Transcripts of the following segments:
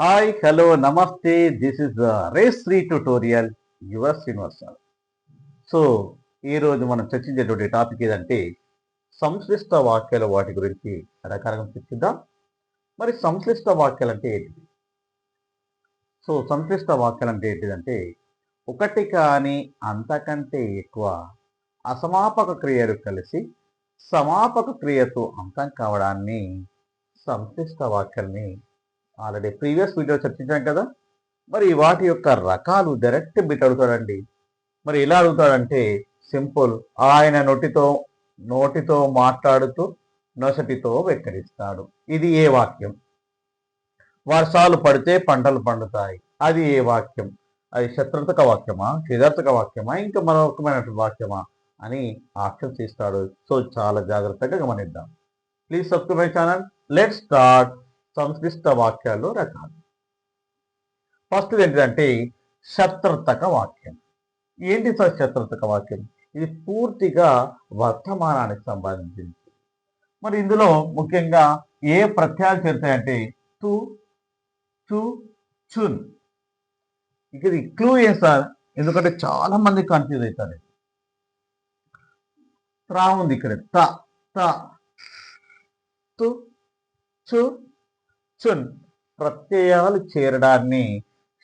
Hi hello నమస్తే this is race 3 tutorial your Srinivasarao. So ఈరోజు మనం చర్చించేటువంటి టాపిక్ ఏదంటే సంశ్లిష్ట వాక్యాల వాటి గురించి రకరకాలుగా చర్చిద్దాం. మరి సంశ్లిష్ట వాక్యాలు అంటే ఏంటిది? సో సంశ్లిష్ట వాక్యాలు అంటే ఏంటిదంటే ఒకటి కానీ అంతకంటే ఎక్కువ అసమాపక క్రియలు కలిసి సమాపక క్రియతో అంతం కావడాన్ని సంశ్లిష్ట వాక్యాలని ఆల్రెడీ ప్రీవియస్ వీడియో చర్చించాం కదా. మరి వాటి యొక్క రకాలు డైరెక్ట్ బిట్ అడుగుతాడండి. మరి ఎలా అడుగుతాడంటే సింపుల్, ఆయన నోటితో మాట్లాడుతూ నొసటితో వెక్కడిస్తాడు. ఇది ఏ వాక్యం? వర్షాలు పడితే పంటలు పండుతాయి. అది ఏ వాక్యం? అది శత్రుర్థక వాక్యమా, చేదార్థక వాక్యమా, ఇంకా మరొకమైనటువంటి వాక్యమా అని ఆప్షన్స్ ఇస్తాడు. సో చాలా జాగ్రత్తగా గమనిద్దాం. Please subscribe my channel. Let's start సంశ్లిష్ట వాక్యాల్లో రకాలు. ఫస్ట్ ఏంటంటే శత్రుర్థక వాక్యం. ఏంటి సార్ శత్రుర్థక వాక్యం? ఇది పూర్తిగా వర్తమానానికి సంబంధించింది. మరి ఇందులో ముఖ్యంగా ఏ ప్రత్యయాలు చేరుతాయంటే తు, చు, చున్. ఇది క్లూ ఏం సార్? ఎందుకంటే చాలా మంది కన్ఫ్యూజ్ అవుతారు. త్రా ఉంది ఇక్కడ, త, త, తు, చు, చున్. ప్రత్యయాలు చేరడాన్ని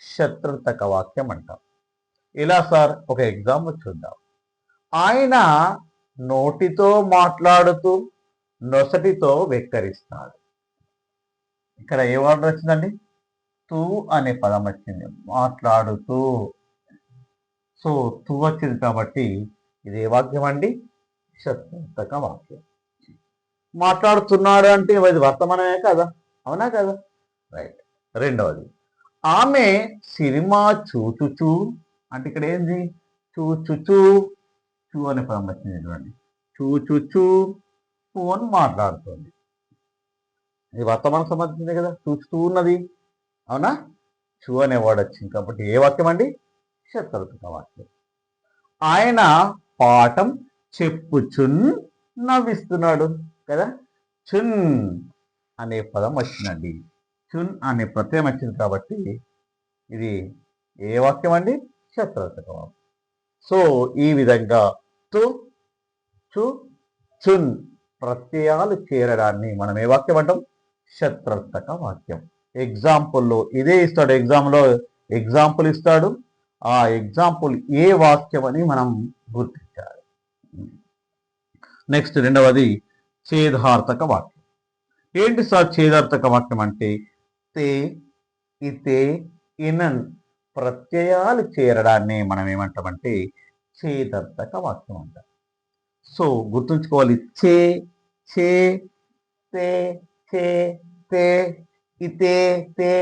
శత్రుర్థక వాక్యం అంటాం. ఇలా సార్ ఒక ఎగ్జాంపుల్ చూద్దాం. ఆయన నోటితో మాట్లాడుతూ నొసటితో వెక్కరిస్తాడు. ఇక్కడ ఏ వర్డ్ వచ్చిందండి? తూ అనే పదం వచ్చింది. మాట్లాడుతూ. సో తూ వచ్చింది కాబట్టి ఇది ఏ వాక్యం అండి? శత్రుర్థక వాక్యం. మాట్లాడుతున్నాడు అంటే ఇది వర్తమానమే కదా, అవునా కదా? రైట్. రెండవది, ఆమె సినిమా చూచుచూ. అంటే ఇక్కడ ఏంది? చూచుచూ, చూ అనే పదం వచ్చింది చూడండి. చూచుచూ ఫోన్ మాట్లాడుతుంది. ఇది వర్తమానం సంబంధించింది కదా, చూస్తూ ఉన్నది, అవునా? చూ అనే వర్డ్ వచ్చింది కాబట్టి ఏ వాక్యం అండి? శత్రుర్థక వాక్యం. ఆయన పాఠం చెప్పుచున్ నవ్విస్తున్నాడు కదా. చున్ అనే పదం వచ్చిందండి. చున్ అనే ప్రత్యయం వచ్చింది కాబట్టి ఇది ఏ వాక్యం అండి? శత్రుర్థక వాక్యం. సో ఈ విధంగా తు, చు, చున్ ప్రత్యయాలు చేరడాన్ని మనం ఏ వాక్యం అంటాం? శత్రుర్థక వాక్యం. ఎగ్జాంపుల్లో ఇదే ఇస్తాడు. ఎగ్జాంపుల్ ఇస్తాడు. ఆ ఎగ్జాంపుల్ ఏ వాక్యం అని మనం గుర్తించాలి. నెక్స్ట్ రెండవది ఛేదార్థక వాక్యం. ఏంటి సార్ ఛేదార్థక వాక్యం అంటే? తే, ఇతే, ఇనన్ ప్రత్యయాలు చేరడాన్ని మనం ఏమంటామంటే ఛేదార్థక వాక్యం అంటాం. సో గుర్తుంచుకోవాలి. ఛే, ఛే, తే, ఛే, తే, ఇతే, తే,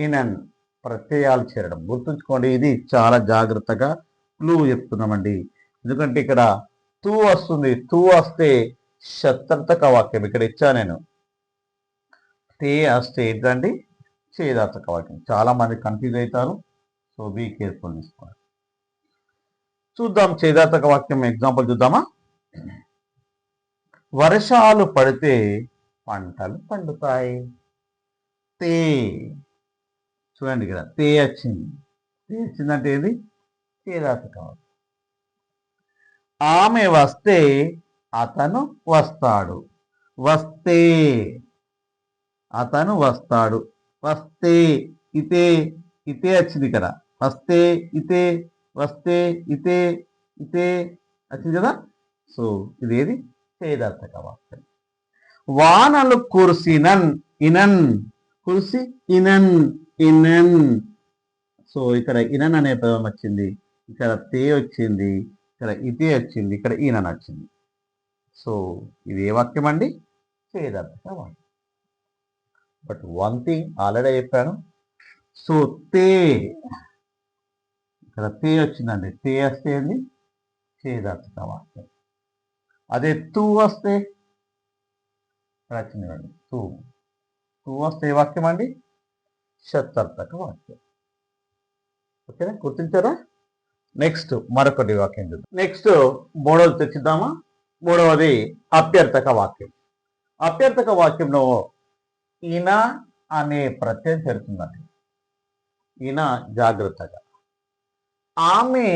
ఇనన్ ప్రత్యయాలు చేరడం గుర్తుంచుకోండి. ఇది చాలా జాగ్రత్తగా క్లూ చెప్తున్నామండి. ఎందుకంటే ఇక్కడ తూ వస్తుంది. తూ వస్తే శత్రుర్థక వాక్యం ఇక్కడ ఇచ్చా నేను. తే వస్తే ఏంటండి? ఛేదార్థక వాక్యం. చాలా మంది కన్ఫ్యూజ్ అవుతారు. సో బీ కేర్ఫుల్ తీసుకోండి. చూద్దాం ఛేదార్థక వాక్యం ఎగ్జాంపుల్ చూద్దామా? వర్షాలు పడితే పంటలు పండుతాయి. తే చూడండి ఇక్కడ తే వచ్చింది. తే వచ్చిందంటే ఏది? ఛేదార్థక వాక్యం. ఆమె వస్తే అతను వస్తాడు. వస్తే అతను వస్తాడు. వస్తే ఇతే, ఇతే వచ్చింది కదా. వస్తే ఇతే, వస్తే ఇతే, ఇతే వచ్చింది కదా. సో ఇదేది? ఛేదార్థక వాక్యం. వానలు కురిసినన్, ఇనన్, కురిసి ఇనన్, ఇనన్. సో ఇక్కడ ఇనన్ అనే పదం వచ్చింది. ఇక్కడ తే వచ్చింది. ఇక్కడ ఇతే వచ్చింది. ఇక్కడ ఈనన్ వచ్చింది. సో ఇది ఏ వాక్యం అండి? ఛేదార్థక వాక్యం. బట్ వన్ థింగ్ ఆల్రెడీ చెప్పాను. సో తే, ఇక్కడ తే వచ్చిందండి. తే వస్తే ఏంది? ఛేదార్థక వాక్యం. అదే తూ వస్తే ఇక్కడ వచ్చింది. తూ, తూ వస్తే ఏ వాక్యం అండి? శత్రుర్థక వాక్యం. ఓకేనా? గుర్తించారా? నెక్స్ట్ మరొకటి వాక్యం చూద్దాం. నెక్స్ట్ మూడవది తెచ్చిద్దామా? మూడవది అభ్యర్థక వాక్యం. అభ్యర్థక వాక్యంలో ఈయన అనే ప్రత్యయం చేరుతుందండి. ఈయన జాగ్రత్తగా. ఆమె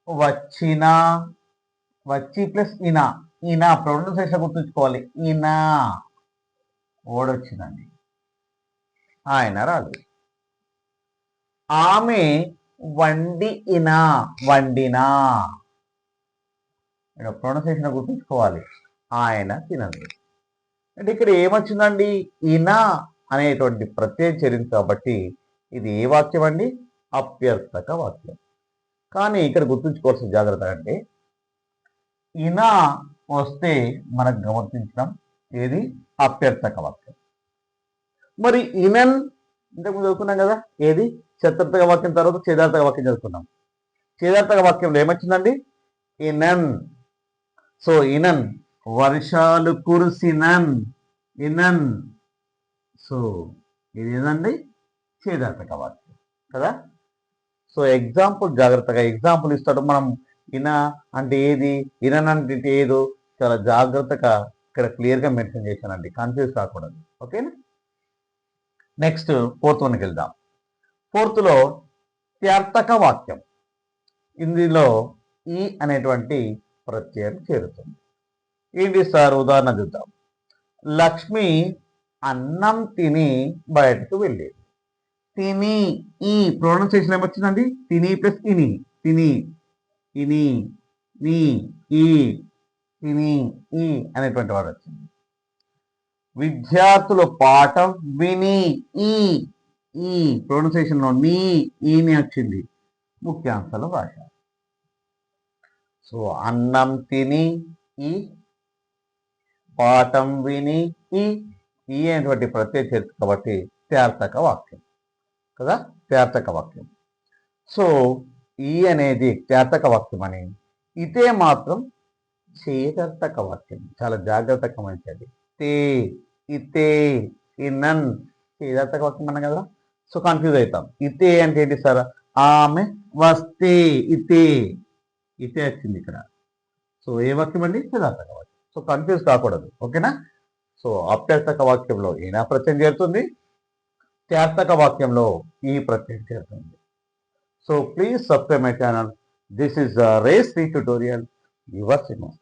వచ్చిన, వచ్చి ప్లస్ ఈయన, ఈయన ప్రొనౌన్సియేషన్ గుర్తుంచుకోవాలి. ఈయన ఓడొచ్చిందండి, ఆయన రాలేదు. ఆమె వండిన, వండినా, ఇక్కడ ప్రొనౌన్సియేషన్ గుర్తుంచుకోవాలి. ఆయన తినదు. అంటే ఇక్కడ ఏమొచ్చిందండి, ఈయన అనేటువంటి ప్రత్యయం చేరింది కాబట్టి ఇది ఏ వాక్యం అండి, అప్యర్థక వాక్యం. కానీ ఇక్కడ గుర్తుంచుకోవాల్సిన జాగ్రత్త అంటే ఈయన వస్తే మనకు గమనించడం ఏది, అప్యర్థక వాక్యం. మరి ఇనన్ ఇంతకుముందు చదువుకున్నాం కదా, ఏది చతుర్థక వాక్యం తర్వాత చేదార్థక వాక్యం చదువుకున్నాం. చేదార్థక వాక్యంలో ఏమొచ్చిందండి, ఇనన్. సో ఇనన్, వర్షాలు కురిసినన్, ఇనన్. సో ఇది ఏదండి, చేదార్థక వాక్యం కదా. సో ఎగ్జాంపుల్ జాగ్రత్తగా ఎగ్జాంపుల్ ఇస్తాడు. మనం ఇన అంటే ఏది, ఇనన్ అంటే ఏదో చాలా జాగ్రత్తగా ఇక్కడ క్లియర్గా మెన్షన్ చేశానండి, కన్ఫ్యూజ్ కాకూడదు. ఓకేనా. నెక్స్ట్ ఫోర్త్ వన్కి వెళ్దాం. ఫోర్త్లో త్యర్థక వాక్యం. ఇందులో ఈ అనేటువంటి ప్రత్యయం చేరుతుంది. ఏంటి సార్, ఉదాహరణ చూద్దాం. లక్ష్మి అన్నం తిని బయటకు వెళ్ళేది. తిని, ఈ ప్రొనౌన్సియేషన్ ఏమొచ్చిందండి, తిని ప్లస్ ఇని, తిని, ఇని, నీ, ఈ, తిని, ఈ అనేటువంటి వాడు వచ్చింది. విద్యార్థులు పాఠం విని, ఈ ప్రొనౌన్సియేషన్ లో నీ, ఈని వచ్చింది. ముఖ్యాంశాలు రాశారు. సో అన్నం తిని ఈ, పాఠం విని ఈ అనేటువంటి ప్రత్యయ చేర్చు కాబట్టి త్యార్థక వాక్యం కదా, త్యార్థక వాక్యం. సో ఈ అనేది త్యార్థక వాక్యం అని, ఇదే మాత్రం చేదర్థక వాక్యం. చాలా జాగ్రత్తగా గమనించండి. తే, ఇతే, ఇనన్ చేదర్థక వాక్యం అన్న కదా. సో కన్ఫ్యూజ్ అవుతాం. ఇతే అంటే ఏంటి సార్, ఆమె వస్తే, ఇతే, ఇతే వచ్చింది ఇక్కడ. సో ఏ వాక్యం అండి, చేదర్థక వాక్యం. సో కన్ఫ్యూజ్ కాకూడదు. ఓకేనా. సో అప్యర్థక వాక్యంలో ఈనా ప్రత్యయం చేరుతుంది, త్యార్థక వాక్యంలో ఈ ప్రత్యయం చేరుతుంది. So please subscribe my channel. This is race 3 tutorial. Your Srinivas.